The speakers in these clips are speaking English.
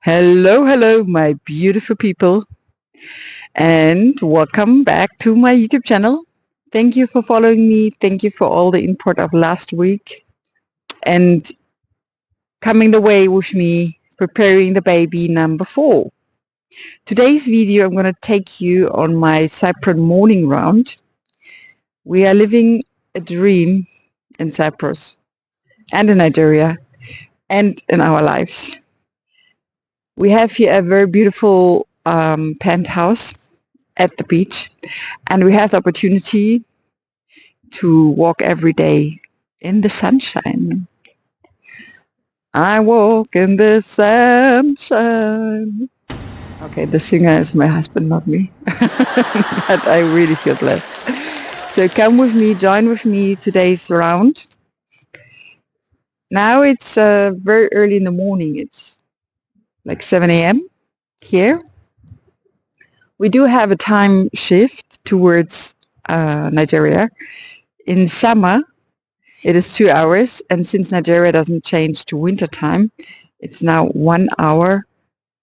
Hello, hello, my beautiful people, and welcome back to my YouTube channel. Thank you for following me. Thank you for all the input of last week and coming the way with me preparing the baby number 4. Today's video, I'm going to take you on my Cyprus morning round. We are living a dream in Cyprus and in Nigeria and in our lives. We have here a very beautiful penthouse at the beach, and we have the opportunity to walk every day in the sunshine. I walk in the sunshine. Okay, the singer is my husband, not me. But I really feel blessed. So come with me, join with me today's round. Now it's very early in the morning. It's like 7 a.m. here. We do have a time shift towards Nigeria. In summer, it is 2 hours, and since Nigeria doesn't change to winter time, it's now 1 hour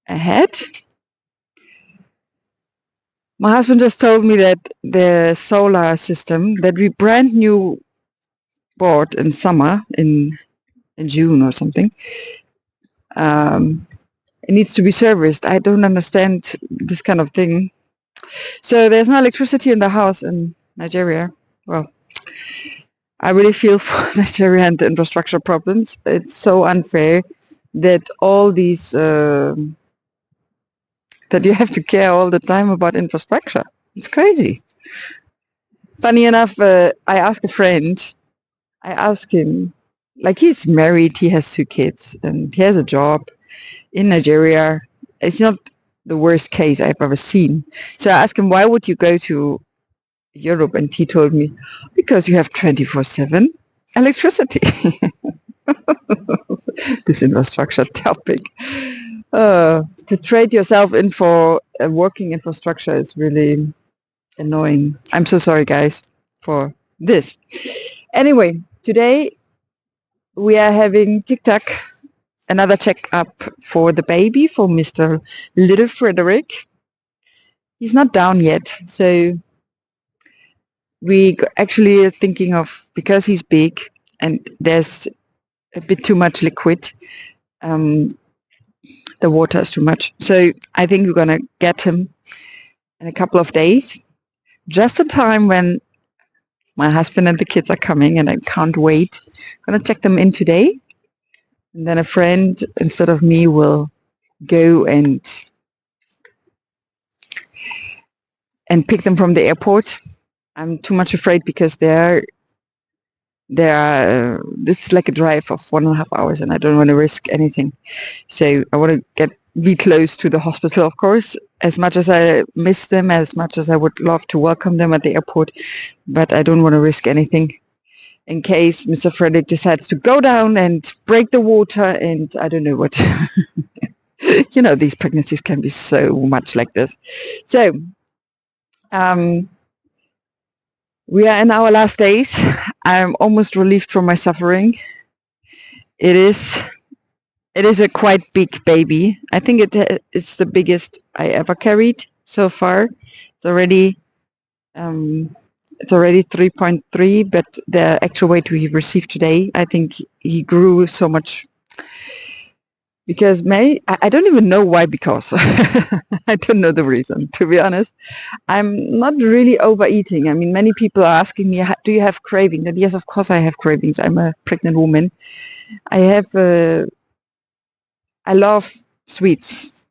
ahead. My husband just told me that the solar system that we brand new bought in summer, in June or something, it needs to be serviced. I don't understand this kind of thing. So there's no electricity in the house in Nigeria. Well, I really feel for Nigeria and the infrastructure problems. It's so unfair that all these that you have to care all the time about infrastructure. It's crazy. Funny enough, I asked a friend. I asked him, like, he's married, he has 2 kids, and he has a job in Nigeria. It's not the worst case I've ever seen. So I asked him, why would you go to Europe? And he told me, because you have 24/7 electricity. This infrastructure topic. To trade yourself in for a working infrastructure is really annoying. I'm so sorry, guys, for this. Anyway, today we are having TikTok, another check-up for the baby, for Mr. Little Frederick. He's not down yet, so we actually are thinking of, because he's big and there's a bit too much liquid, the water is too much. So I think we're going to get him in a couple of days, just in time when my husband and the kids are coming, and I can't wait. I'm going to check them in today. And then a friend, instead of me, will go and pick them from the airport. I'm too much afraid because this is like a drive of 1.5 hours, and I don't want to risk anything. So I want to be close to the hospital, of course, as much as I miss them, as much as I would love to welcome them at the airport, but I don't want to risk anything in case Mr. Frederick decides to go down and break the water, and I don't know what. These pregnancies can be so much like this. So we are in our last days. I'm almost relieved from my suffering. It is a quite big baby. I think it's the biggest I ever carried so far. It's already 3.3, but the actual weight we received today, I think he grew so much. Because I don't even know why, because I don't know the reason, to be honest. I'm not really overeating. I mean, many people are asking me, do you have cravings? And yes, of course I have cravings. I'm a pregnant woman. I love sweets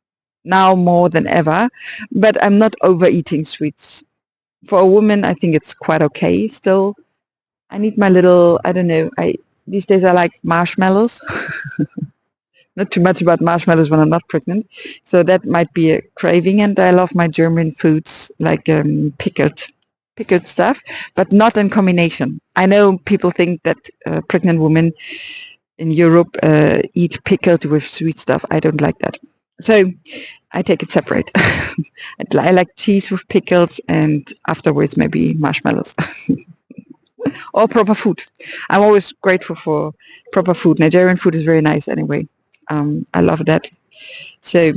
now more than ever, but I'm not overeating sweets. For a woman, I think it's quite okay still. I need my little, I don't know, these days I like marshmallows. Not too much about marshmallows when I'm not pregnant. So that might be a craving. And I love my German foods, like pickled stuff, but not in combination. I know people think that pregnant women in Europe eat pickled with sweet stuff. I don't like that. So I take it separate. I like cheese with pickles, and afterwards maybe marshmallows. Or proper food. I'm always grateful for proper food. Nigerian food is very nice anyway. I love that. So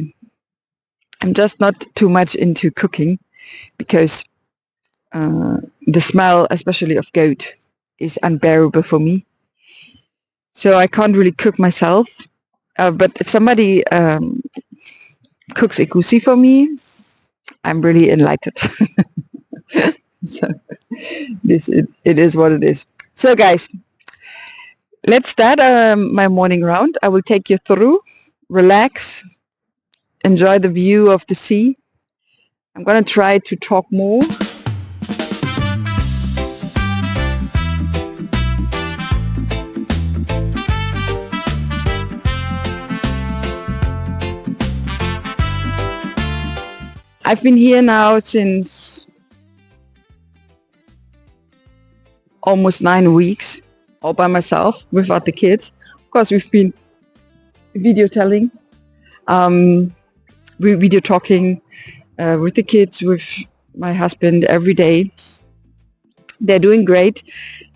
I'm just not too much into cooking because the smell, especially of goat, is unbearable for me. So I can't really cook myself. But if somebody cooks egusi for me, I'm really enlightened. So it is what it is. So guys, let's start my morning round. I will take you through, relax, enjoy the view of the sea. I'm going to try to talk more. I've been here now since almost 9 weeks, all by myself, without the kids. Of course, we've been video telling, video talking with the kids, with my husband every day. They're doing great.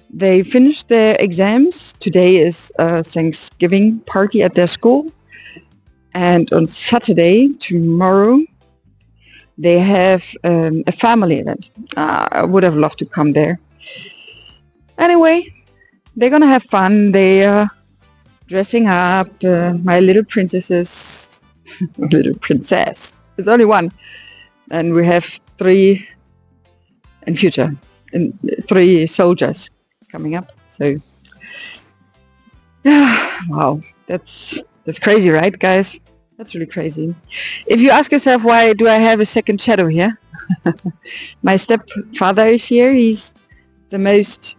They finished their exams. Today is a Thanksgiving party at their school. And on Saturday, tomorrow, they have a family event. I would have loved to come there. Anyway, they're going to have fun. They are dressing up. My little princesses. Little princess. There's only one. And we have 3 in future. And 3 soldiers coming up. So, wow. That's crazy, right, guys? That's really crazy. If you ask yourself, why do I have a second shadow here? My stepfather is here. He's the most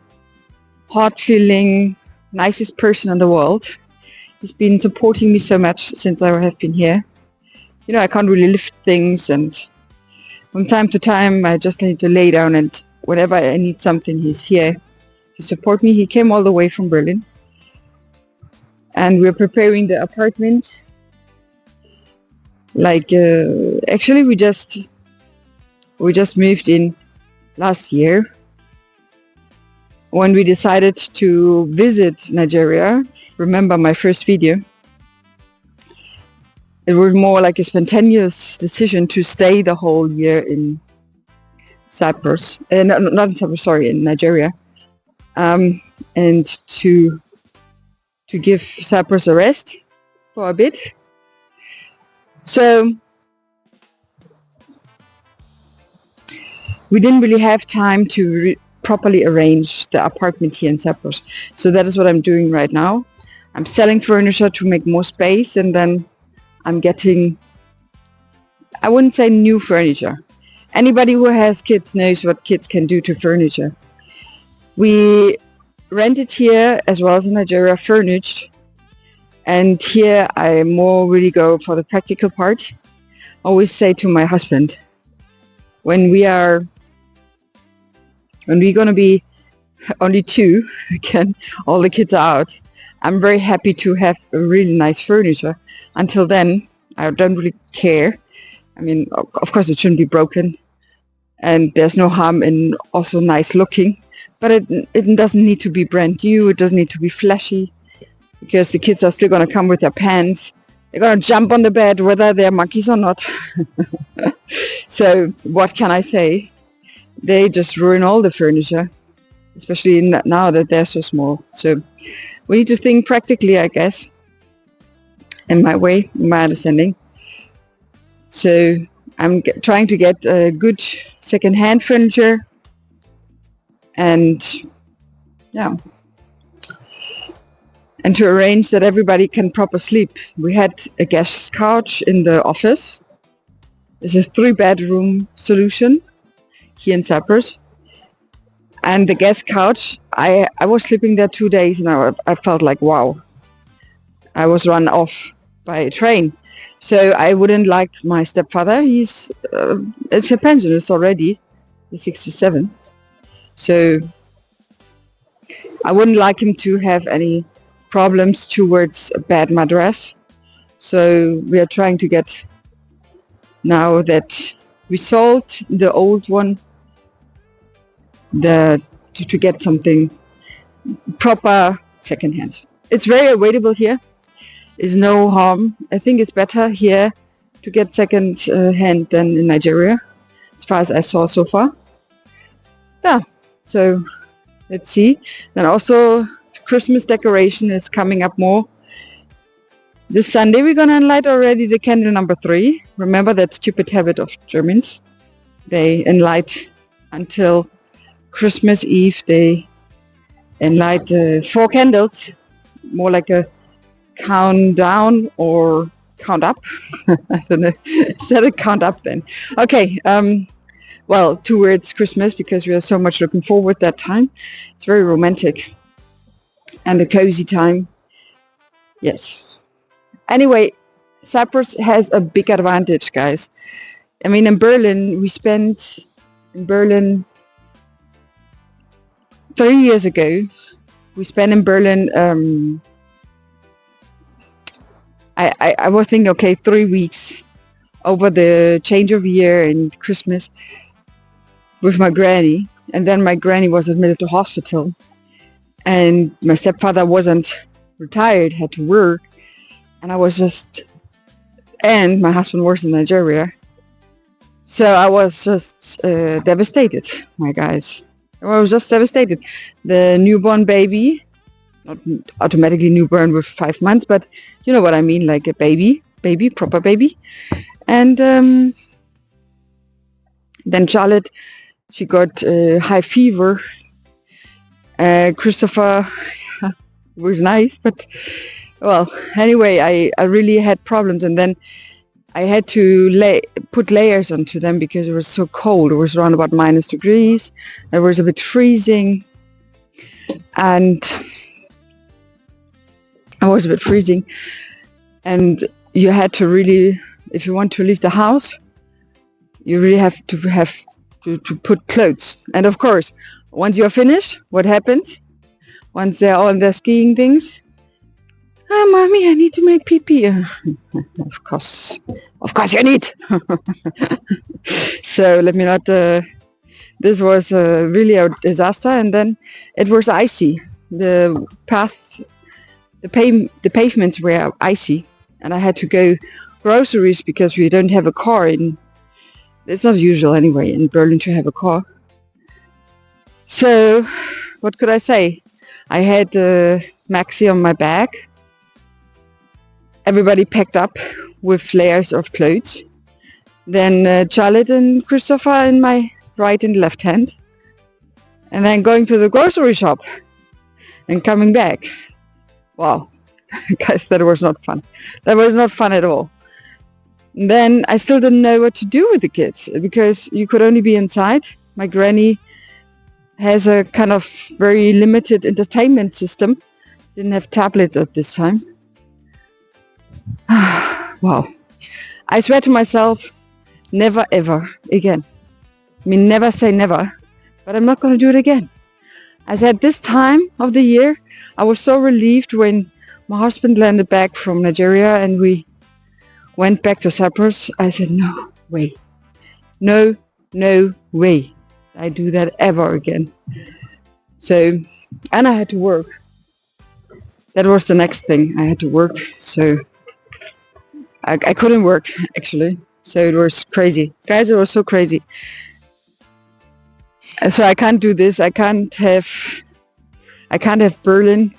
heart-feeling, nicest person in the world. He's been supporting me so much since I have been here. You know, I can't really lift things, and from time to time I just need to lay down, and whenever I need something, he's here to support me. He came all the way from Berlin. And we're preparing the apartment. Like, actually we just moved in last year when we decided to visit Nigeria. Remember my first video? It was more like a spontaneous decision to stay the whole year in Cyprus, not in Cyprus, sorry, in Nigeria, and to give Cyprus a rest for a bit. So we didn't really have time to properly arrange the apartment here in Cyprus. So that is what I'm doing right now. I'm selling furniture to make more space, and then I'm getting, I wouldn't say new furniture. Anybody who has kids knows what kids can do to furniture. We rented here as well as in Nigeria, furnished. And here I more really go for the practical part. I always say to my husband, when we're gonna be only 2 again, all the kids are out, I'm very happy to have a really nice furniture. Until then, I don't really care. I mean, of course it shouldn't be broken, and there's no harm in also nice looking, but it doesn't need to be brand new. It doesn't need to be flashy, because the kids are still going to come with their pants. They're going to jump on the bed whether they're monkeys or not. So what can I say? They just ruin all the furniture, especially now that they're so small. So we need to think practically, I guess, in my way, in my understanding. So I'm trying to get good second-hand furniture, and yeah, and to arrange that everybody can proper sleep. We had a guest couch in the office. It's a 3-bedroom solution here in Cyprus. And the guest couch, I was sleeping there 2 days, and I felt like, wow, I was run off by a train. So I wouldn't like my stepfather. It's a pensionist already. He's 67. So I wouldn't like him to have any problems towards a bad mattress. So we are trying to get, now that we sold the old one, to get something proper secondhand. It's very available here. There's no harm. I think it's better here to get second hand than in Nigeria, as far as I saw so far. Yeah, so let's see. Then also Christmas decoration is coming up more. This Sunday we're gonna light already the candle number 3. Remember that stupid habit of Germans? They light until Christmas Eve. They light 4 candles, more like a countdown or count up. I don't know. Is that a count up then? Okay. Well, towards Christmas, because we are so much looking forward that time. It's very romantic and a cozy time. Yes. Anyway, Cyprus has a big advantage, guys. I mean, in Berlin, we spent 3 years ago. We spent in Berlin. I was thinking, okay, 3 weeks over the change of year and Christmas with my granny, and then my granny was admitted to hospital, and my stepfather wasn't retired, had to work, and and my husband works in Nigeria, so I was just devastated, my guys. I was just devastated. The newborn baby, not automatically newborn with 5 months, but you know what I mean, like a baby, proper baby. And then Charlotte, she got high fever. Christopher was nice, but well, anyway, I really had problems, and then I had to put layers onto them because it was so cold. It was around about -degrees. It was a bit freezing, and and you had to really, if you want to leave the house, you really have to put clothes. And of course, once you're finished, what happens? Once they're on their skiing things, oh, mommy, I need to make pee-pee. Of course you need. So let me not. This was really a disaster, and then it was icy. The pavements were icy, and I had to go groceries because we don't have a car in. It's not usual anyway in Berlin to have a car. So, what could I say? I had Maxi on my back. Everybody packed up with layers of clothes. Then Charlotte and Christopher in my right and left hand. And then going to the grocery shop and coming back. Wow, guys, that was not fun. That was not fun at all. And then I still didn't know what to do with the kids because you could only be inside. My granny has a kind of very limited entertainment system. Didn't have tablets at this time. Wow. I swear to myself, never ever again. I mean, never say never, but I'm not going to do it again. I said this time of the year, I was so relieved when my husband landed back from Nigeria and we went back to Cyprus. I said, no way. No way. I do that ever again. So, and I had to work. That was the next thing. I had to work. So I couldn't work actually. So it was crazy. Guys, it was so crazy. So I can't do this. I can't have Berlin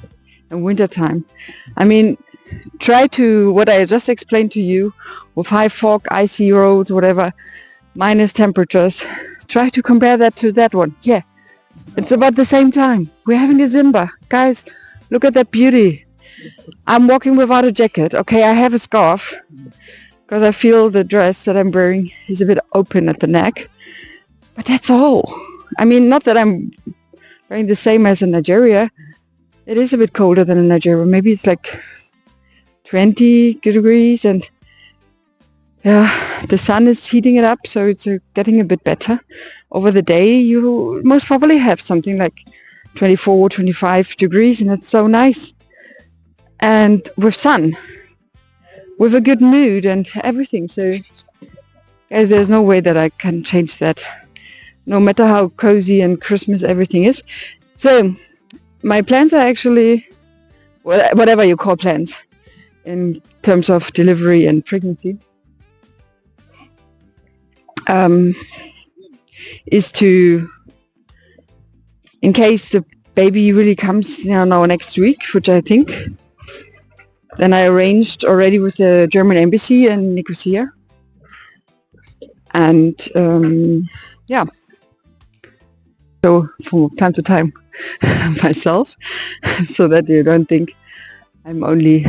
in wintertime. I mean, try to, what I just explained to you, with high fog, icy roads, whatever, minus temperatures, try to compare that to that one. Yeah, it's about the same time. We're having a Zimba. Guys, look at that beauty. I'm walking without a jacket. Okay, I have a scarf because I feel the dress that I'm wearing is a bit open at the neck. But that's all. I mean, not that I'm wearing the same as in Nigeria. It is a bit colder than in Nigeria. Maybe it's like 20 degrees, and yeah, the sun is heating it up, so it's getting a bit better. Over the day, you most probably have something like 24, 25 degrees, and it's so nice. And with sun, with a good mood and everything. So, guys, there's no way that I can change that, no matter how cozy and Christmas everything is. So, my plans are actually, whatever you call plans, in terms of delivery and pregnancy. is to, in case the baby really comes now next week, which I think, then I arranged already with the German embassy in Nicosia. And yeah, so from time to time myself, so that you don't think I'm only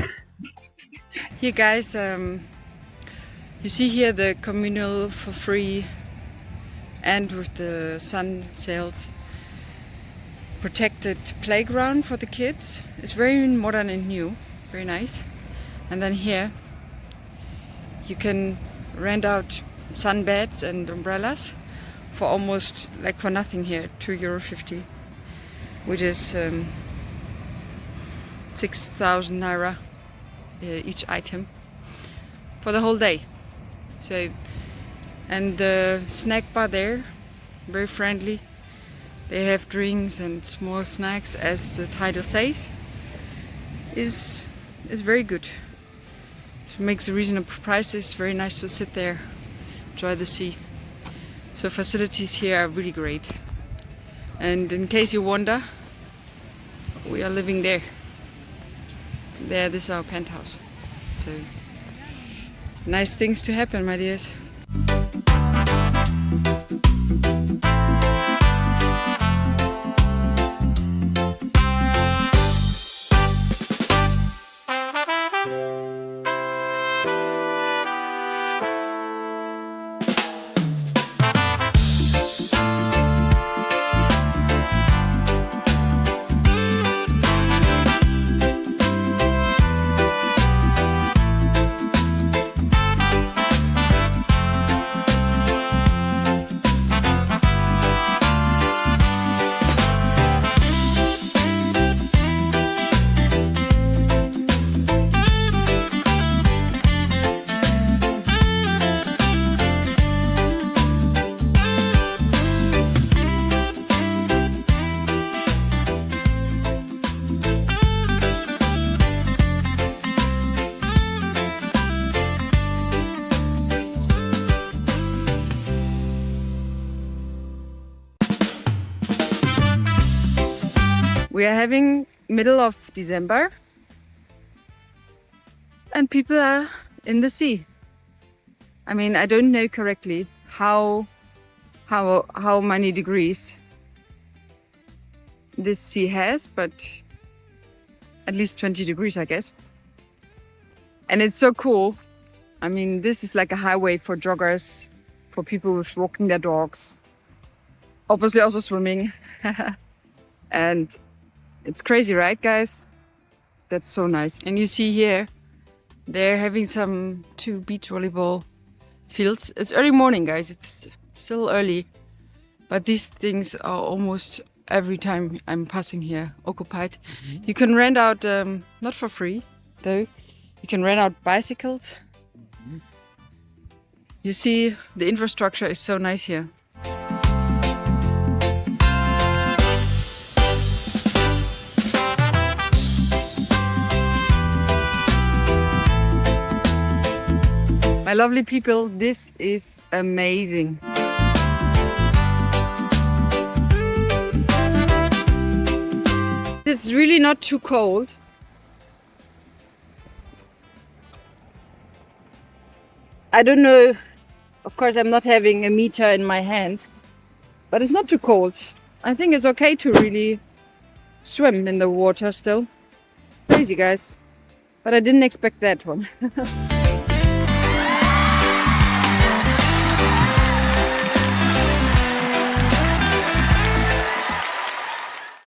here. Guys, you see here the communal for free and with the sun sails protected playground for the kids. It's very modern and new, very nice. And then here you can rent out sunbeds and umbrellas for almost like for nothing here, €2.50, which is 6,000 naira each item for the whole day. So, and the snack bar there, very friendly. They have drinks and small snacks, as the title says. Is very good. So it makes a reasonable prices. Very nice to sit there, enjoy the sea. So facilities here are really great. And in case you wonder, we are living there. There, this is our penthouse. So nice things to happen, my dears. We are having middle of December and people are in the sea. I mean, I don't know correctly how many degrees this sea has, but at least 20 degrees, I guess. And it's so cool. I mean, this is like a highway for joggers, for people with walking their dogs, obviously also swimming. And it's crazy, right, guys? That's so nice. And you see here, they're having two beach volleyball fields. It's early morning, guys. It's still early, but these things are almost every time I'm passing here occupied. Mm-hmm. You can rent out, not for free though, you can rent out bicycles. Mm-hmm. You see, the infrastructure is so nice here. My lovely people, this is amazing. It's really not too cold. I don't know, of course I'm not having a meter in my hands, but it's not too cold. I think it's okay to really swim in the water still. Crazy, guys. But I didn't expect that one.